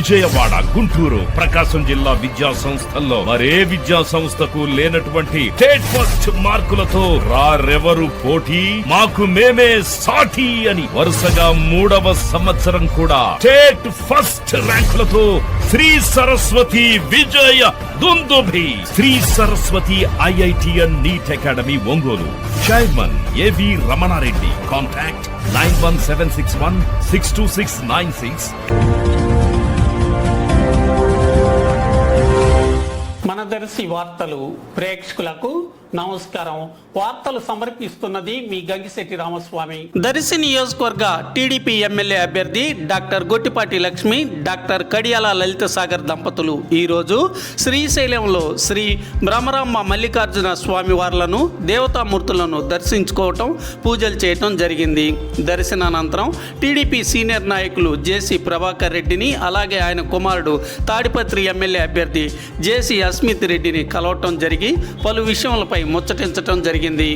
విజయవాడ, గుంటూరు, ప్రకాశం జిల్లా విద్యా సంస్థల్లో మరే విద్యా సంస్థకు లేనటువంటి స్టేట్ ఫస్ట్ మార్కులతో రారెవరు పోటీ, మాకు మేమే సాటి అని వరుసగా 3వ సంవత్సరం కూడా స్టేట్ ఫస్ట్ ర్యాంకులతో శ్రీ సరస్వతి విజయ దుందుభి. Sri Saraswati IITN NEET academy Ongole. Chairman AV Ramana Reddy. Contact 9176162696. మన దర్శి వార్తలు ప్రేక్షకులకు నమస్కారం. వార్తలు సమర్పిస్తున్నది మీ గంగిశెట్టి రామస్వామి. దర్శి నియోజకవర్గ టీడీపీ ఎమ్మెల్యే అభ్యర్థి డాక్టర్ గొట్టిపాటి లక్ష్మి, డాక్టర్ కడియాల లలిత సాగర్ దంపతులు ఈరోజు శ్రీశైలంలో శ్రీ బ్రహ్మరాంబ మల్లికార్జున స్వామి వార్లను దేవతామూర్తులను దర్శించుకోవటం, పూజలు చేయటం జరిగింది. దర్శనానంతరం టీడీపీ సీనియర్ నాయకులు జేసీ ప్రభాకర్ రెడ్డిని, అలాగే ఆయన కుమారుడు తాడిపత్రి ఎమ్మెల్యే అభ్యర్థి జేసీ అస్మిత్ రెడ్డిని కలవటం జరిగి పలు విషయాలపై ముచ్చటించటం జరిగింది.